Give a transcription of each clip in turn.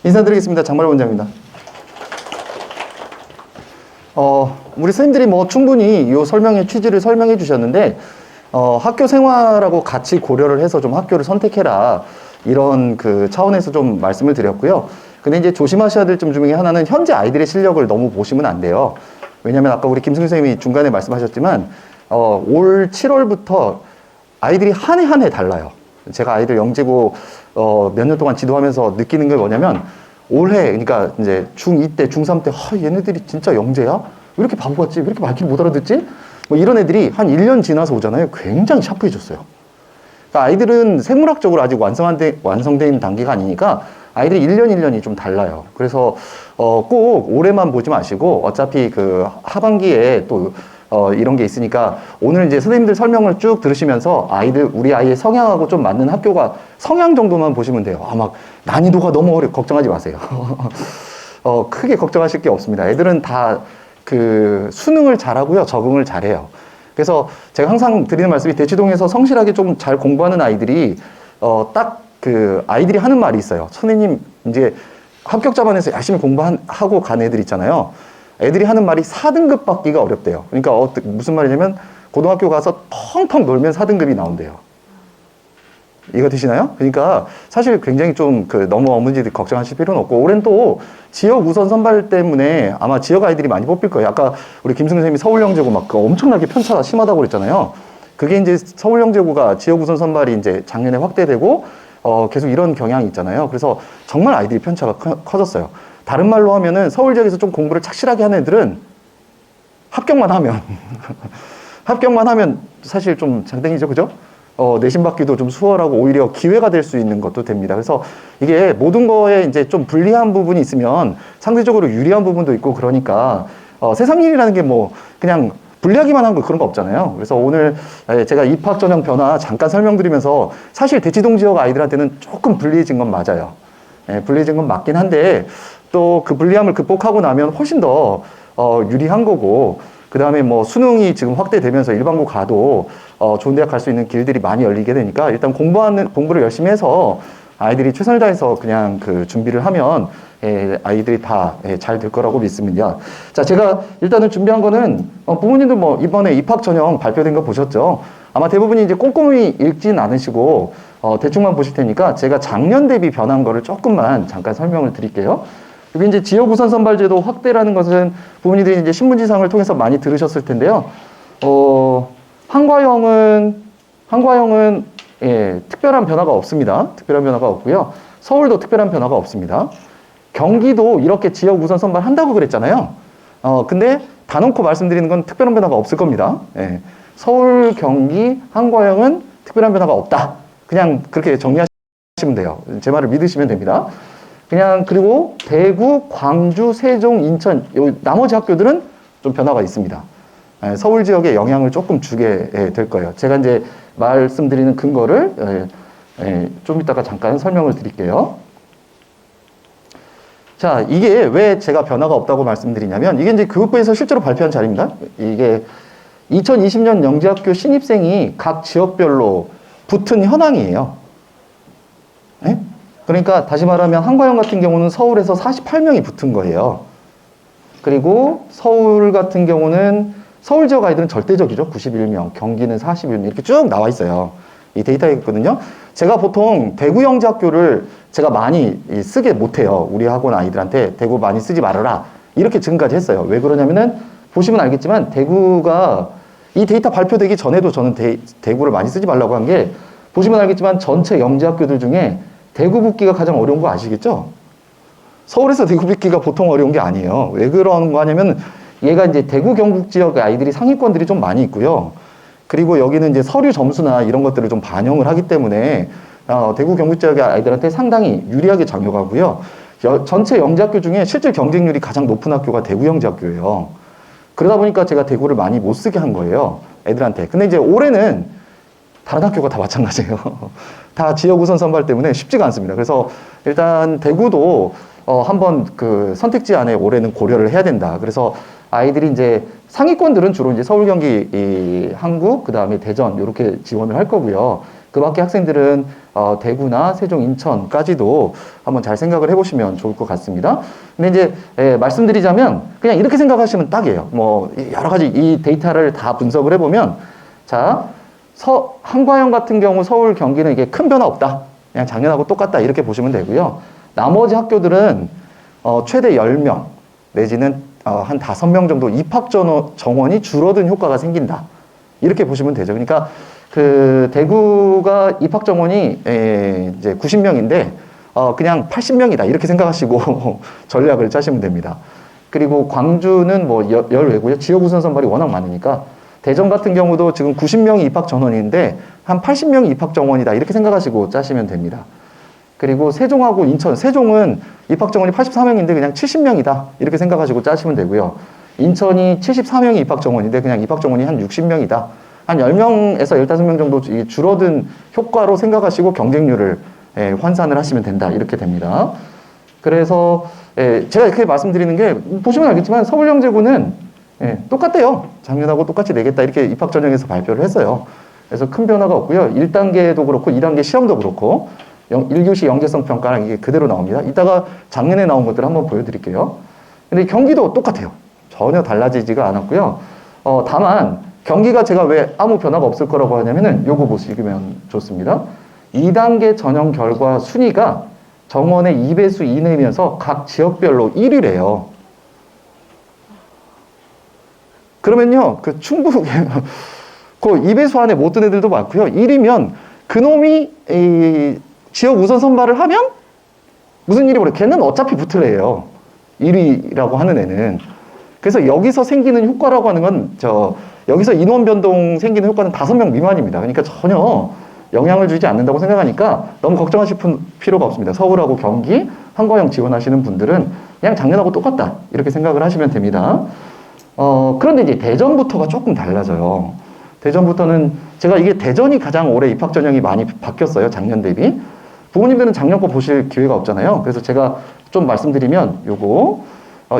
인사드리겠습니다. 장말 원장입니다. 우리 선생님들이 뭐 충분히 이 설명의 취지를 설명해 주셨는데, 학교 생활하고 같이 고려를 해서 좀 학교를 선택해라. 이런 그 차원에서 좀 말씀을 드렸고요. 근데 이제 조심하셔야 될 점 중에 하나는 현재 아이들의 실력을 너무 보시면 안 돼요. 왜냐면 아까 우리 김승희 선생님이 중간에 말씀하셨지만, 올 7월부터 아이들이 한 해 한 해 달라요. 제가 아이들 영재고, 몇 년 동안 지도하면서 느끼는 게 뭐냐면, 올해, 그러니까 이제 중2 때, 중3 때, 얘네들이 진짜 영재야? 왜 이렇게 바보 같지? 왜 이렇게 말귀를 못 알아듣지? 뭐 이런 애들이 한 1년 지나서 오잖아요. 굉장히 샤프해졌어요. 그러니까 아이들은 생물학적으로 아직 완성되어 있는 단계가 아니니까 아이들이 1년 1년이 좀 달라요. 그래서, 꼭 올해만 보지 마시고 어차피 그 하반기에 또 이런 게 있으니까 오늘 이제 선생님들 설명을 쭉 들으시면서 우리 아이의 성향하고 좀 맞는 학교가 성향 정도만 보시면 돼요. 막 난이도가 너무 걱정하지 마세요. 크게 걱정하실 게 없습니다. 애들은 다 그 수능을 잘하고요. 적응을 잘해요. 그래서 제가 항상 드리는 말씀이 대치동에서 성실하게 좀 잘 공부하는 아이들이 딱 그 아이들이 하는 말이 있어요. 선생님 이제 합격자반에서 열심히 공부하고 간 애들 있잖아요. 애들이 하는 말이 4등급 받기가 어렵대요. 그러니까 무슨 말이냐면 고등학교 가서 텅텅 놀면 4등급이 나온대요. 이거 되시나요? 그러니까 사실 굉장히 좀 너무 어머니들 걱정하실 필요는 없고, 올해는 또 지역 우선 선발 때문에 아마 지역 아이들이 많이 뽑힐 거예요. 아까 우리 김승근 선생님이 서울영재고 막 엄청나게 편차가 심하다고 그랬잖아요. 그게 이제 서울영재고가 지역 우선 선발이 이제 작년에 확대되고 계속 이런 경향이 있잖아요. 그래서 정말 아이들이 편차가 커졌어요. 다른 말로 하면은 서울 지역에서 좀 공부를 착실하게 하는 애들은 합격만 하면 합격만 하면 사실 좀 장땡이죠, 그죠? 내신 받기도 좀 수월하고 오히려 기회가 될 수 있는 것도 됩니다. 그래서 이게 모든 거에 이제 좀 불리한 부분이 있으면 상대적으로 유리한 부분도 있고, 그러니까 세상 일이라는 게 뭐 그냥 불리하기만 한 거 그런 거 없잖아요. 그래서 오늘 제가 입학 전형 변화 잠깐 설명드리면서 사실 대치동 지역 아이들한테는 조금 불리해진 건 맞아요. 불리해진 건 맞긴 한데 또 그 불리함을 극복하고 나면 훨씬 더 유리한 거고, 그 다음에 뭐 수능이 지금 확대되면서 일반고 가도 좋은 대학 갈 수 있는 길들이 많이 열리게 되니까 일단 공부를 열심히 해서 아이들이 최선을 다해서 그냥 그 준비를 하면 아이들이 다 잘 될 거라고 믿습니다. 자, 제가 일단은 준비한 거는 부모님들 뭐 이번에 입학 전형 발표된 거 보셨죠? 아마 대부분이 이제 꼼꼼히 읽진 않으시고 대충만 보실 테니까 제가 작년 대비 변한 거를 조금만 잠깐 설명을 드릴게요. 여기 이제 지역 우선 선발제도 확대라는 것은 부모님들이 이제 신문지상을 통해서 많이 들으셨을 텐데요. 한과형은 특별한 변화가 없습니다. 특별한 변화가 없고요. 서울도 특별한 변화가 없습니다. 경기도 이렇게 지역 우선 선발 한다고 그랬잖아요. 근데 단언코 말씀드리는 건 특별한 변화가 없을 겁니다. 서울, 경기, 한과형은 특별한 변화가 없다. 그냥 그렇게 정리하시면 돼요. 제 말을 믿으시면 됩니다. 그리고 대구, 광주, 세종, 인천, 나머지 학교들은 좀 변화가 있습니다. 서울 지역에 영향을 조금 주게 될 거예요. 제가 이제 말씀드리는 근거를 좀 이따가 잠깐 설명을 드릴게요. 자, 이게 왜 제가 변화가 없다고 말씀드리냐면, 이게 이제 교육부에서 실제로 발표한 자료입니다. 이게 2020년 영재학교 신입생이 각 지역별로 붙은 현황이에요. 그러니까 다시 말하면 한과형 같은 경우는 서울에서 48명이 붙은 거예요. 그리고 서울 같은 경우는 서울 지역 아이들은 절대적이죠. 91명, 경기는 41명 이렇게 쭉 나와 있어요. 이 데이터가 있거든요. 제가 보통 대구 영재학교를 제가 많이 쓰게 못해요. 우리 학원 아이들한테 대구 많이 쓰지 말아라 이렇게 지금까지 했어요. 왜 그러냐면은 보시면 알겠지만 대구가 이 데이터 발표되기 전에도 저는 대구를 많이 쓰지 말라고 한 게, 보시면 알겠지만 전체 영재학교들 중에 대구 붙기가 가장 어려운 거 아시겠죠? 서울에서 대구 붙기가 보통 어려운 게 아니에요. 왜 그런 거 하냐면 얘가 이제 대구 경북 지역 아이들이 상위권들이 좀 많이 있고요. 그리고 여기는 이제 서류 점수나 이런 것들을 좀 반영을 하기 때문에 대구 경북 지역의 아이들한테 상당히 유리하게 작용하고요. 전체 영재학교 중에 실제 경쟁률이 가장 높은 학교가 대구 영재학교예요. 그러다 보니까 제가 대구를 많이 못 쓰게 한 거예요. 애들한테. 근데 이제 올해는 다른 학교가 다 마찬가지예요. 다 지역 우선 선발 때문에 쉽지가 않습니다. 그래서 일단 대구도 한번 그 선택지 안에 올해는 고려를 해야 된다. 그래서 아이들이 이제 상위권들은 주로 이제 서울, 경기, 한국, 그 다음에 대전 이렇게 지원을 할 거고요. 그 밖에 학생들은 대구나 세종, 인천까지도 한번 잘 생각을 해보시면 좋을 것 같습니다. 근데 이제 말씀드리자면 그냥 이렇게 생각하시면 딱이에요. 뭐 여러 가지 이 데이터를 다 분석을 해보면 자 한과형 같은 경우 서울, 경기는 이게 큰 변화 없다. 그냥 작년하고 똑같다 이렇게 보시면 되고요. 나머지 학교들은 최대 10명 내지는 한 5명 정도 입학 정원이 줄어든 효과가 생긴다. 이렇게 보시면 되죠. 그러니까 그 대구가 입학 정원이 이제 90명인데 그냥 80명이다 이렇게 생각하시고 전략을 짜시면 됩니다. 그리고 광주는 뭐 열외고요. 지역 우선 선발이 워낙 많으니까 대전 같은 경우도 지금 90명이 입학 전원인데 한 80명이 입학 정원이다 이렇게 생각하시고 짜시면 됩니다. 그리고 세종하고 인천, 세종은 입학 정원이 84명인데 그냥 70명이다 이렇게 생각하시고 짜시면 되고요. 인천이 74명이 입학 정원인데 그냥 입학 정원이 한 60명이다. 한 10명에서 15명 정도 줄어든 효과로 생각하시고 경쟁률을 환산을 하시면 된다. 이렇게 됩니다. 그래서 제가 이렇게 말씀드리는 게 보시면 알겠지만 서울영재고는 똑같대요. 작년하고 똑같이 내겠다. 이렇게 입학 전형에서 발표를 했어요. 그래서 큰 변화가 없고요. 1단계도 그렇고 2단계 시험도 그렇고 1교시 영재성 평가랑 이게 그대로 나옵니다. 이따가 작년에 나온 것들을 한번 보여드릴게요. 근데 경기도 똑같아요. 전혀 달라지지가 않았고요. 다만 경기가 제가 왜 아무 변화가 없을 거라고 하냐면은 요거 보시면 좋습니다. 2단계 전형 결과 순위가 정원의 2배수 이내면서 각 지역별로 1위래요. 그러면요, 그 충북, 그 2배수 안에 못 든 애들도 많고요. 1위면 그놈이 지역 우선 선발을 하면 무슨 일이 벌어요? 걔는 어차피 붙을 애예요. 1위라고 하는 애는. 그래서 여기서 생기는 효과라고 하는 건 여기서 인원 변동 생기는 효과는 5명 미만입니다. 그러니까 전혀 영향을 주지 않는다고 생각하니까 너무 걱정하실 필요가 없습니다. 서울하고 경기, 한과형 지원하시는 분들은 그냥 작년하고 똑같다. 이렇게 생각을 하시면 됩니다. 그런데 이제 대전부터가 조금 달라져요. 대전부터는 제가 이게 대전이 가장 올해 입학 전형이 많이 바뀌었어요. 작년 대비. 부모님들은 작년 거 보실 기회가 없잖아요. 그래서 제가 좀 말씀드리면 요거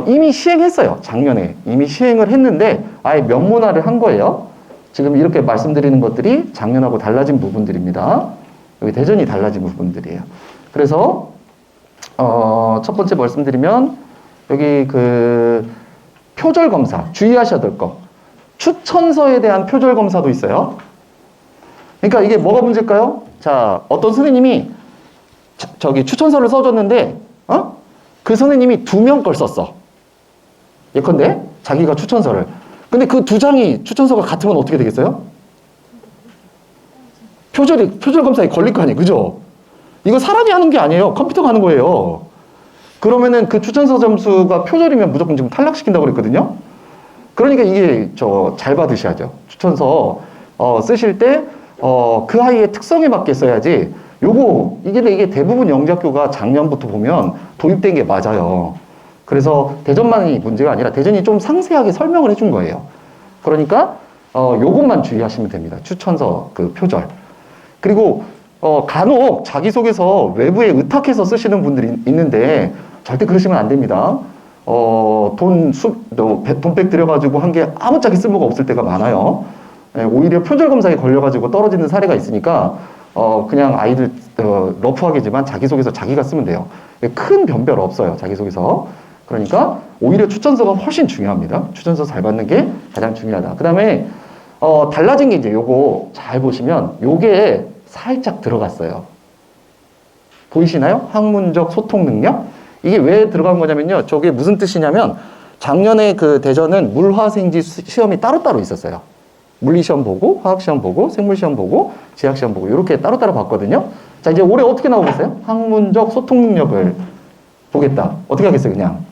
이미 시행했어요. 작년에 이미 시행을 했는데 아예 명문화를 한 거예요. 지금 이렇게 말씀드리는 것들이 작년하고 달라진 부분들입니다. 여기 대전이 달라진 부분들이에요. 그래서 첫 번째 말씀드리면 여기 그 표절 검사 주의하셔야 될 거. 추천서에 대한 표절 검사도 있어요. 그러니까 이게 뭐가 문제일까요? 자, 어떤 선생님이 저기 추천서를 써줬는데 그 선생님이 2명 걸 썼어. 예컨대 자기가 추천서를. 근데 그 2장이 추천서가 같으면 어떻게 되겠어요? 표절 검사에 걸릴 거 아니에요. 그죠? 이거 사람이 하는 게 아니에요. 컴퓨터가 하는 거예요. 그러면은 그 추천서 점수가 표절이면 무조건 지금 탈락시킨다고 그랬거든요. 그러니까 이게 잘 받으셔야죠. 추천서 쓰실 때 그 아이의 특성에 맞게 써야지. 이게 대부분 영재학교가 작년부터 보면 도입된 게 맞아요. 그래서 대전만이 문제가 아니라 대전이 좀 상세하게 설명을 해준 거예요. 그러니까 요것만 주의하시면 됩니다. 추천서 그 표절. 그리고 간혹 자기소개서 외부에 의탁해서 쓰시는 분들이 있는데 절대 그러시면 안 됩니다. 돈백 들여가지고 한 게 아무짝에 쓸모가 없을 때가 많아요. 오히려 표절 검사에 걸려가지고 떨어지는 사례가 있으니까 그냥 아이들 러프하게지만 자기소개서 자기가 쓰면 돼요. 큰 변별 없어요. 자기소개서. 그러니까 오히려 추천서가 훨씬 중요합니다. 추천서 잘 받는 게 가장 중요하다. 그 다음에 달라진 게 이제 요거 잘 보시면 요게 살짝 들어갔어요. 보이시나요? 학문적 소통 능력? 이게 왜 들어간 거냐면요. 저게 무슨 뜻이냐면 작년에 그 대전은 물화생지 시험이 따로따로 있었어요. 물리시험 보고, 화학시험 보고, 생물시험 보고, 지학시험 보고 이렇게 따로따로 봤거든요. 자, 이제 올해 어떻게 나오겠어요? 학문적 소통 능력을 보겠다. 어떻게 하겠어요? 그냥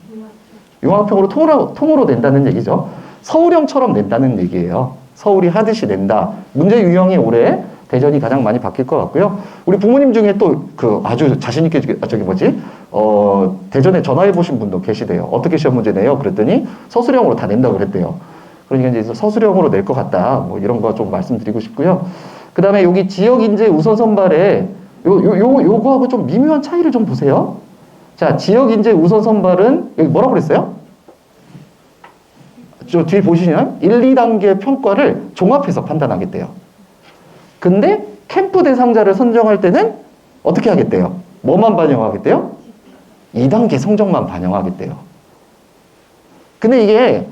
융합형으로 통으로 낸다는 얘기죠. 서울형처럼 낸다는 얘기예요. 서울이 하듯이 낸다. 문제 유형이 올해 대전이 가장 많이 바뀔 것 같고요. 우리 부모님 중에 또 아주 자신있게 대전에 전화해 보신 분도 계시대요. 어떻게 시험 문제 내요? 그랬더니 서술형으로 다 낸다고 그랬대요. 그러니까 이제 서술형으로 낼 것 같다. 뭐 이런 거 좀 말씀드리고 싶고요. 그 다음에 여기 지역 인재 우선 선발에 요거하고 좀 미묘한 차이를 좀 보세요. 자, 지역 인재 우선 선발은 여기 뭐라고 그랬어요? 저 뒤에 보시면 1, 2단계 평가를 종합해서 판단하겠대요. 근데 캠프 대상자를 선정할 때는 어떻게 하겠대요? 뭐만 반영하겠대요? 2단계 성적만 반영하겠대요. 근데 이게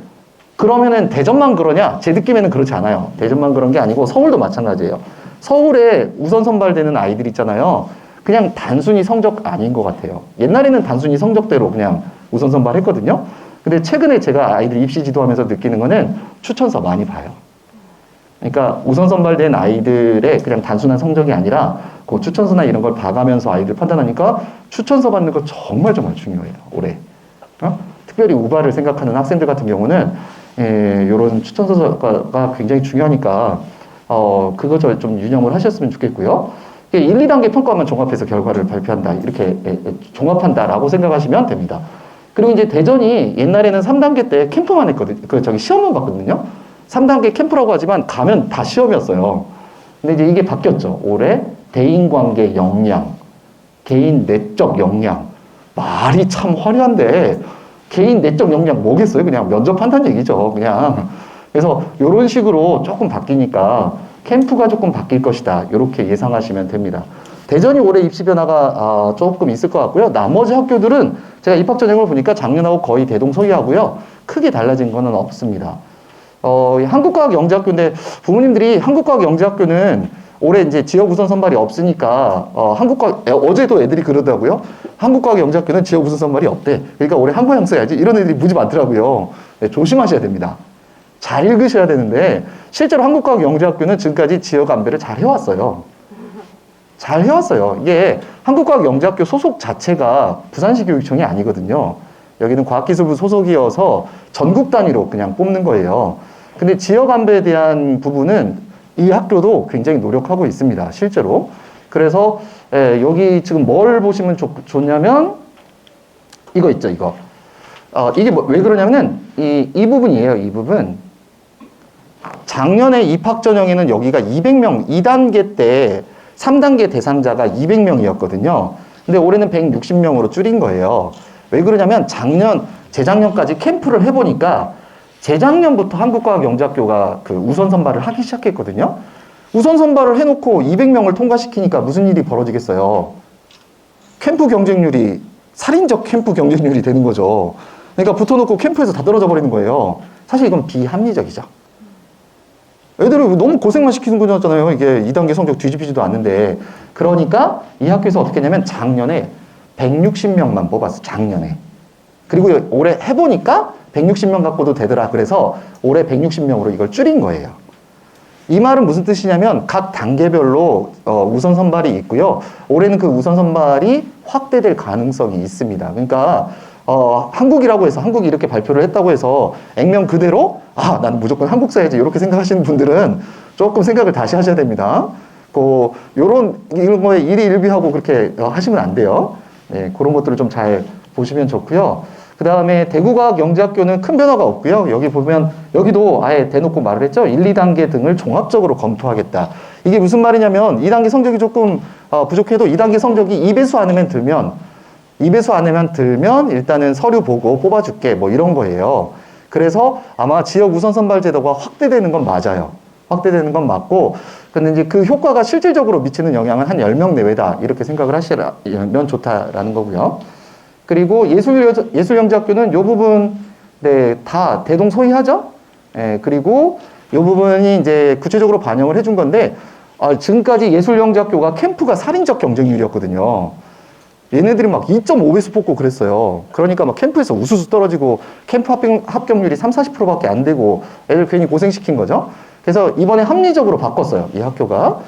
그러면은 대전만 그러냐? 제 느낌에는 그렇지 않아요. 대전만 그런 게 아니고 서울도 마찬가지예요. 서울에 우선 선발되는 아이들 있잖아요. 그냥 단순히 성적 아닌 것 같아요. 옛날에는 단순히 성적대로 그냥 우선 선발했거든요. 근데 최근에 제가 아이들 입시 지도하면서 느끼는 거는 추천서 많이 봐요. 그러니까 우선 선발된 아이들의 그냥 단순한 성적이 아니라 그 추천서나 이런 걸 봐가면서 아이들 판단하니까 추천서 받는 거 정말 중요해요. 올해. 특별히 우발을 생각하는 학생들 같은 경우는 이런 추천서가 굉장히 중요하니까 그거 좀 유념을 하셨으면 좋겠고요. 1, 2단계 평가만 종합해서 결과를 발표한다. 이렇게 종합한다라고 생각하시면 됩니다. 그리고 이제 대전이 옛날에는 3단계 때 캠프만 했거든요. 시험만 봤거든요. 3단계 캠프라고 하지만 가면 다 시험이었어요. 근데 이제 이게 바뀌었죠. 올해 대인관계 역량, 개인 내적 역량. 말이 참 화려한데 개인 내적 역량 뭐겠어요? 그냥 면접한다는 얘기죠. 그냥. 그래서 이런 식으로 조금 바뀌니까 캠프가 조금 바뀔 것이다. 이렇게 예상하시면 됩니다. 대전이 올해 입시 변화가 조금 있을 것 같고요. 나머지 학교들은 제가 입학 전형을 보니까 작년하고 거의 대동소이하고요. 크게 달라진 거는 없습니다. 한국과학영재학교인데 부모님들이 한국과학영재학교는 올해 이제 지역 우선 선발이 없으니까 어제도 애들이 그러더라고요. 한국과학영재학교는 지역 우선 선발이 없대. 그러니까 올해 한국영 써야지. 이런 애들이 무지 많더라고요. 네, 조심하셔야 됩니다. 잘 읽으셔야 되는데 실제로 한국과학영재학교는 지금까지 지역 안배를 잘 해왔어요. 잘 해왔어요. 이게 한국과학영재학교 소속 자체가 부산시 교육청이 아니거든요. 여기는 과학기술부 소속이어서 전국 단위로 그냥 뽑는 거예요. 근데 지역 안배에 대한 부분은 이 학교도 굉장히 노력하고 있습니다. 실제로. 그래서 여기 지금 뭘 보시면 좋냐면 이거 있죠. 이거. 이게 왜 그러냐면은 이 부분이에요. 이 부분. 작년에 입학 전형에는 여기가 200명, 2단계 때 3단계 대상자가 200명이었거든요. 근데 올해는 160명으로 줄인 거예요. 왜 그러냐면 재작년까지 캠프를 해보니까 재작년부터 한국과학영재학교가 그 우선 선발을 하기 시작했거든요. 우선 선발을 해놓고 200명을 통과시키니까 무슨 일이 벌어지겠어요? 캠프 경쟁률이 살인적 캠프 경쟁률이 되는 거죠. 그러니까 붙어놓고 캠프에서 다 떨어져 버리는 거예요. 사실 이건 비합리적이죠. 애들을 너무 고생만 시키는 거잖아요. 이게 2단계 성적 뒤집히지도 않는데. 그러니까 이 학교에서 어떻게 했냐면 작년에 160명만 뽑았어. 작년에. 그리고 올해 해보니까 160명 갖고도 되더라. 그래서 올해 160명으로 이걸 줄인 거예요. 이 말은 무슨 뜻이냐면 각 단계별로 우선 선발이 있고요. 올해는 그 우선 선발이 확대될 가능성이 있습니다. 그러니까 한국이라고 해서 한국이 이렇게 발표를 했다고 해서 액면 그대로 나는 무조건 한국 써야지 이렇게 생각하시는 분들은 조금 생각을 다시 하셔야 됩니다. 이런 거에 일희일비하고 그렇게 하시면 안 돼요. 네, 그런 것들을 좀 잘 보시면 좋고요. 그 다음에 대구과학영재학교는 큰 변화가 없고요. 여기 보면 여기도 아예 대놓고 말을 했죠. 1, 2단계 등을 종합적으로 검토하겠다. 이게 무슨 말이냐면 2단계 성적이 조금 부족해도 2단계 성적이 2배수 안에만 들면 일단은 서류 보고 뽑아줄게 뭐 이런 거예요. 그래서 아마 지역 우선 선발 제도가 확대되는 건 맞아요. 확대되는 건 맞고 근데 이제 그 효과가 실질적으로 미치는 영향은 한 10명 내외다. 이렇게 생각을 하시면 좋다라는 거고요. 그리고 예술영재학교는 이 부분, 다 대동소이하죠? 그리고 이 부분이 이제 구체적으로 반영을 해준 건데, 지금까지 예술영재학교가 캠프가 살인적 경쟁률이었거든요. 얘네들이 막 2.5배수 뽑고 그랬어요. 그러니까 막 캠프에서 우수수 떨어지고, 캠프 합격률이 30-40%밖에 안 되고, 애들 괜히 고생시킨 거죠. 그래서 이번에 합리적으로 바꿨어요, 이 학교가.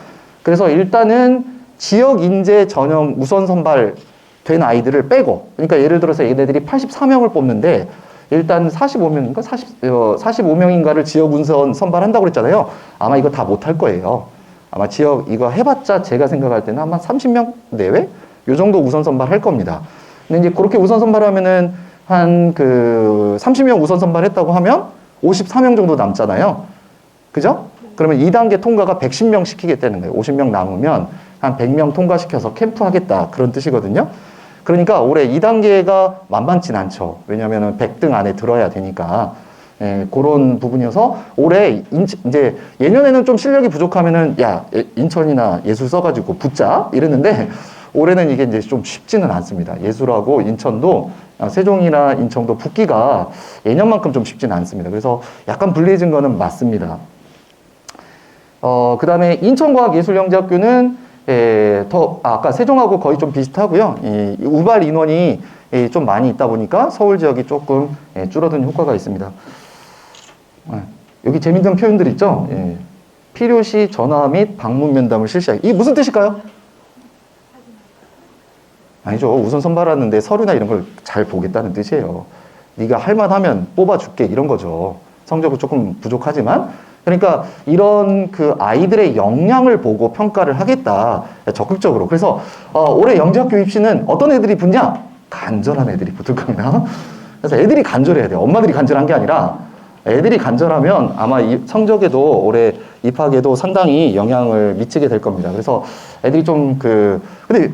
그래서 일단은 지역 인재 전형 우선 선발 된 아이들을 빼고, 그러니까 예를 들어서 얘네들이 84명을 뽑는데 일단 45명인가를 지역 우선 선발한다고 그랬잖아요. 아마 이거 다 못할 거예요. 아마 지역 이거 해봤자 제가 생각할 때는 아마 30명 내외? 요 정도 우선 선발할 겁니다. 근데 이제 그렇게 우선 선발하면은 한 30명 우선 선발했다고 하면 54명 정도 남잖아요. 그죠? 그러면 2단계 통과가 110명 시키겠다는 거예요. 50명 남으면 한 100명 통과시켜서 캠프 하겠다. 그런 뜻이거든요. 그러니까 올해 2단계가 만만치 않죠. 왜냐하면 100등 안에 들어야 되니까. 그런 부분이어서 올해 이제 예년에는 좀 실력이 부족하면은 야 인천이나 예술 써가지고 붙자 이랬는데 올해는 이게 이제 좀 쉽지는 않습니다. 예술하고 인천도 세종이나 인천도 붙기가 예년만큼 좀 쉽지는 않습니다. 그래서 약간 불리해진 거는 맞습니다. 그 다음에 인천과학예술영재학교는 아까 세종하고 거의 좀 비슷하고요. 이 우발 인원이 좀 많이 있다 보니까 서울 지역이 조금 줄어든 효과가 있습니다. 여기 재밌는 표현들 있죠? 필요시 전화 및 방문 면담을 실시하기. 이게 무슨 뜻일까요? 아니죠. 우선 선발하는데 서류나 이런 걸 잘 보겠다는 뜻이에요. 네가 할만하면 뽑아줄게 이런 거죠. 성적은 조금 부족하지만 그러니까 이런 그 아이들의 역량을 보고 평가를 하겠다. 적극적으로. 그래서 올해 영재학교 입시는 어떤 애들이 붙냐? 간절한 애들이 붙을 겁니다. 그래서 애들이 간절해야 돼요. 엄마들이 간절한 게 아니라 애들이 간절하면 아마 이 성적에도 올해 입학에도 상당히 영향을 미치게 될 겁니다. 그래서 애들이 좀 근데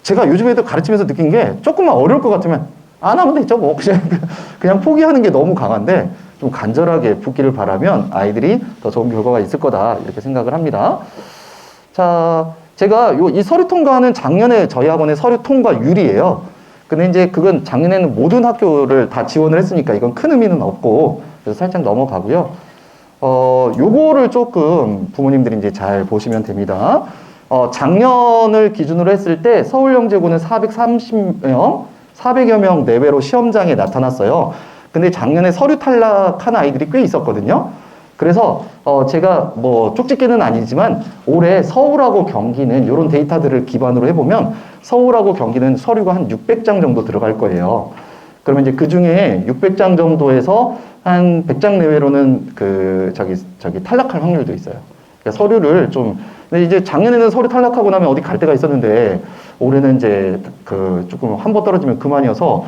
제가 요즘 애들 가르치면서 느낀 게 조금만 어려울 것 같으면 안 하면 되죠. 뭐 그냥 포기하는 게 너무 강한데 좀 간절하게 붙기를 바라면 아이들이 더 좋은 결과가 있을 거다 이렇게 생각을 합니다. 자, 제가 이 서류 통과는 작년에 저희 학원의 서류 통과율이에요. 근데 이제 그건 작년에는 모든 학교를 다 지원을 했으니까 이건 큰 의미는 없고 그래서 살짝 넘어가고요. 요거를 조금 부모님들이 이제 잘 보시면 됩니다. 작년을 기준으로 했을 때 서울영재고는 400여 명 내외로 시험장에 나타났어요. 근데 작년에 서류 탈락한 아이들이 꽤 있었거든요. 그래서 제가 뭐 쪽집게는 아니지만 올해 서울하고 경기는 이런 데이터들을 기반으로 해보면 서울하고 경기는 서류가 한 600장 정도 들어갈 거예요. 그러면 이제 그 중에 600장 정도에서 한 100장 내외로는 저기 탈락할 확률도 있어요. 그러니까 서류를 근데 이제 작년에는 서류 탈락하고 나면 어디 갈 데가 있었는데 올해는 이제 조금 한 번 떨어지면 그만이어서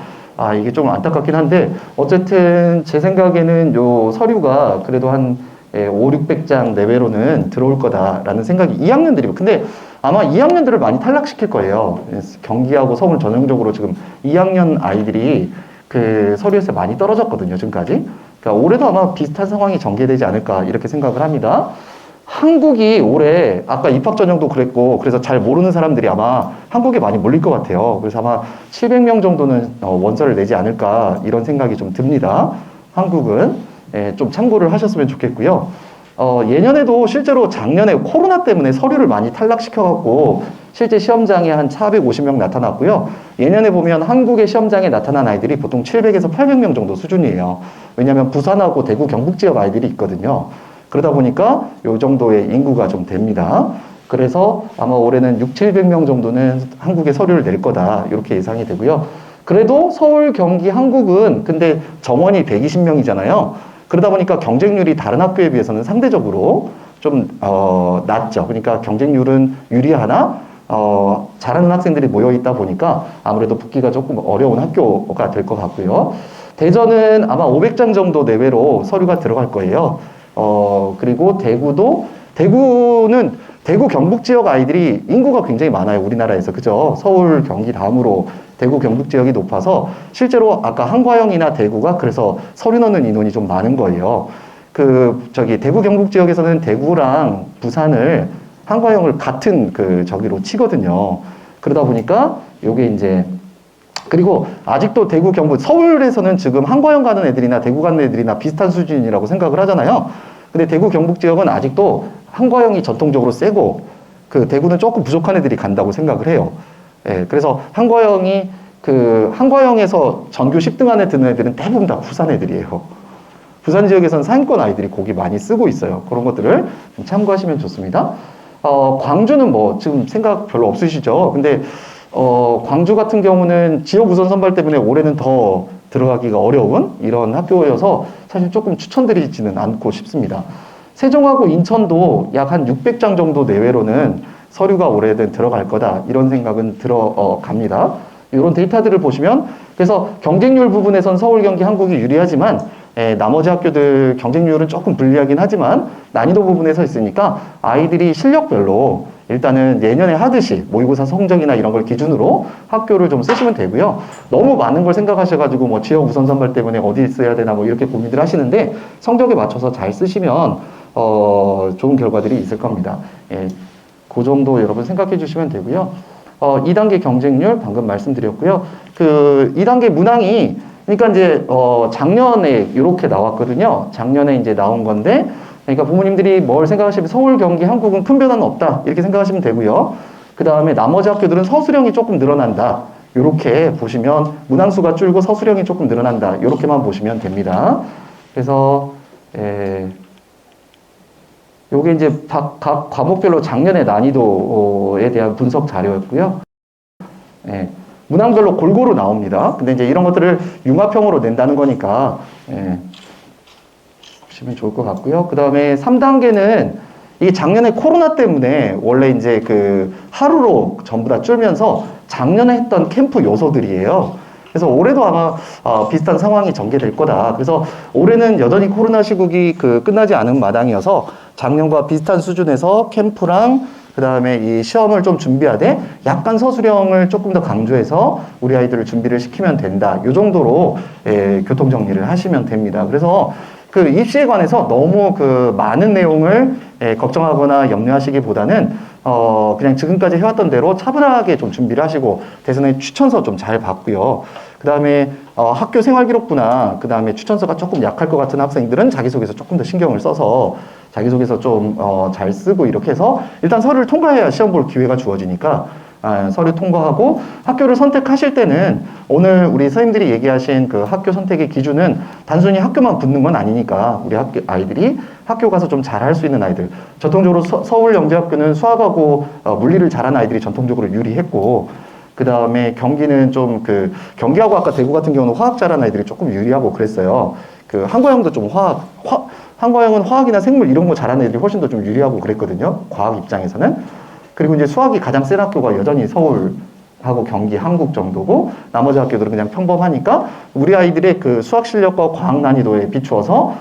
이게 좀 안타깝긴 한데 어쨌든 제 생각에는 요 서류가 그래도 한 500-600장 내외로는 들어올 거다라는 생각이 2학년들이고 근데 아마 2학년들을 많이 탈락시킬 거예요. 경기하고 서울 전형적으로 지금 2학년 아이들이 그 서류에서 많이 떨어졌거든요. 지금까지. 그러니까 올해도 아마 비슷한 상황이 전개되지 않을까 이렇게 생각을 합니다. 한국이 올해 아까 입학 전형도 그랬고 그래서 잘 모르는 사람들이 아마 한국에 많이 몰릴 것 같아요. 그래서 아마 700명 정도는 원서를 내지 않을까 이런 생각이 좀 듭니다. 한국은 좀 참고를 하셨으면 좋겠고요. 예년에도 실제로 작년에 코로나 때문에 서류를 많이 탈락시켜갖고 실제 시험장에 한 450명 나타났고요. 예년에 보면 한국의 시험장에 나타난 아이들이 보통 700에서 800명 정도 수준이에요. 왜냐하면 부산하고 대구 경북 지역 아이들이 있거든요. 그러다 보니까 요 정도의 인구가 좀 됩니다. 그래서 아마 올해는 600-700명 정도는 한국에 서류를 낼 거다 이렇게 예상이 되고요. 그래도 서울, 경기, 한국은 근데 정원이 120명이잖아요. 그러다 보니까 경쟁률이 다른 학교에 비해서는 상대적으로 좀 낮죠. 그러니까 경쟁률은 유리하나 잘하는 학생들이 모여 있다 보니까 아무래도 붙기가 조금 어려운 학교가 될 것 같고요. 대전은 아마 500장 정도 내외로 서류가 들어갈 거예요. 그리고 대구는 대구 경북 지역 아이들이 인구가 굉장히 많아요. 우리나라에서. 그죠? 서울, 경기 다음으로 대구 경북 지역이 높아서 실제로 아까 한과영이나 대구가 그래서 서류 넣는 인원이 좀 많은 거예요. 대구 경북 지역에서는 대구랑 부산을 한과영을 같은 저기로 치거든요. 그러다 보니까 요게 이제 그리고 아직도 대구, 경북, 서울에서는 지금 한과영 가는 애들이나 대구 가는 애들이나 비슷한 수준이라고 생각을 하잖아요. 근데 대구, 경북 지역은 아직도 한과영이 전통적으로 세고 대구는 조금 부족한 애들이 간다고 생각을 해요. 그래서 한과영에서 전교 10등 안에 드는 애들은 대부분 다 부산 애들이에요. 부산 지역에서는 상위권 아이들이 거기 많이 쓰고 있어요. 그런 것들을 좀 참고하시면 좋습니다. 광주는 뭐 지금 생각 별로 없으시죠? 근데 광주 같은 경우는 지역 우선 선발 때문에 올해는 더 들어가기가 어려운 이런 학교여서 사실 조금 추천드리지는 않고 싶습니다. 세종하고 인천도 약 한 600장 정도 내외로는 서류가 올해는 들어갈 거다 이런 생각은 들어갑니다. 이런 데이터들을 보시면 그래서 경쟁률 부분에선 서울, 경기, 한국이 유리하지만 나머지 학교들 경쟁률은 조금 불리하긴 하지만 난이도 부분에서 있으니까 아이들이 실력별로 일단은 예년에 하듯이 모의고사 성적이나 이런 걸 기준으로 학교를 좀 쓰시면 되고요. 너무 많은 걸 생각하셔가지고 뭐 지역 우선 선발 때문에 어디 써야 되나 뭐 이렇게 고민들 하시는데 성적에 맞춰서 잘 쓰시면 좋은 결과들이 있을 겁니다. 예, 그 정도 여러분 생각해 주시면 되고요. 2단계 경쟁률 방금 말씀드렸고요. 그 2단계 문항이 그러니까 이제 작년에 이렇게 나왔거든요. 작년에 이제 나온 건데 그러니까 부모님들이 뭘 생각하시면 서울, 경기, 한국은 큰 변화는 없다 이렇게 생각하시면 되고요. 그 다음에 나머지 학교들은 서술형이 조금 늘어난다. 이렇게 보시면 문항수가 줄고 서술형이 조금 늘어난다. 이렇게만 보시면 됩니다. 그래서 요게 이제 각 과목별로 작년의 난이도에 대한 분석 자료였고요. 예, 문항별로 골고루 나옵니다. 근데 이제 이런 것들을 융합형으로 낸다는 거니까 보시면 좋을 것 같고요. 그 다음에 3단계는 이게 작년에 코로나 때문에 원래 이제 그 하루로 전부 다 줄면서 작년에 했던 캠프 요소들이에요. 그래서 올해도 아마 비슷한 상황이 전개될 거다. 그래서 올해는 여전히 코로나 시국이 끝나지 않은 마당이어서 작년과 비슷한 수준에서 캠프랑 그 다음에 이 시험을 좀 준비하되 약간 서술형을 조금 더 강조해서 우리 아이들을 준비를 시키면 된다. 이 정도로 교통 정리를 하시면 됩니다. 그래서 그 입시에 관해서 너무 많은 내용을 걱정하거나 염려하시기보다는 그냥 지금까지 해왔던 대로 차분하게 좀 준비를 하시고 대선에 추천서 좀 잘 받고요. 그 다음에 학교 생활기록부나 그 다음에 추천서가 조금 약할 것 같은 학생들은 자기소개서 조금 더 신경을 써서 자기소개서 좀 잘 쓰고 이렇게 해서 일단 서류를 통과해야 시험 볼 기회가 주어지니까 서류 통과하고 학교를 선택하실 때는 오늘 우리 선생님들이 얘기하신 그 학교 선택의 기준은 단순히 학교만 붙는 건 아니니까 우리 아이들이 학교 가서 좀 잘할 수 있는 아이들 전통적으로 서울영재학교는 수학하고 물리를 잘하는 아이들이 전통적으로 유리했고 그 다음에 경기는 좀 경기하고 아까 대구 같은 경우는 화학 잘하는 아이들이 조금 유리하고 그랬어요. 한과형도 좀 한과형은 화학이나 생물 이런 거 잘하는 애들이 훨씬 더 좀 유리하고 그랬거든요. 과학 입장에서는. 그리고 이제 수학이 가장 센 학교가 여전히 서울하고 경기, 한국 정도고 나머지 학교들은 그냥 평범하니까 우리 아이들의 수학 실력과 과학 난이도에 비추어서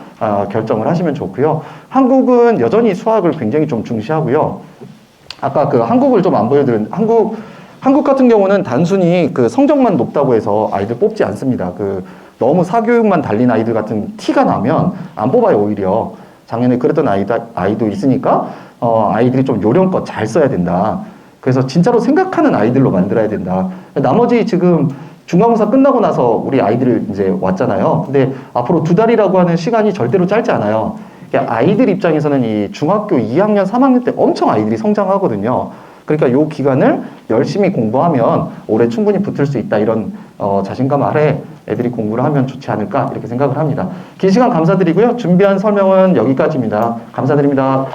결정을 하시면 좋고요. 한국은 여전히 수학을 굉장히 좀 중시하고요. 아까 한국을 좀 안 보여드린 한국 같은 경우는 단순히 성적만 높다고 해서 아이들 뽑지 않습니다. 너무 사교육만 달린 아이들 같은 티가 나면 안 뽑아요, 오히려. 작년에 그랬던 아이도 있으니까 아이들이 좀 요령껏 잘 써야 된다. 그래서 진짜로 생각하는 아이들로 만들어야 된다. 나머지 지금 중간고사 끝나고 나서 우리 아이들 이제 왔잖아요. 근데 앞으로 2달이라고 하는 시간이 절대로 짧지 않아요. 아이들 입장에서는 이 중학교 2학년, 3학년 때 엄청 아이들이 성장하거든요. 그러니까 이 기간을 열심히 공부하면 올해 충분히 붙을 수 있다. 이런 자신감 아래 애들이 공부를 하면 좋지 않을까 이렇게 생각을 합니다. 긴 시간 감사드리고요. 준비한 설명은 여기까지입니다. 감사드립니다.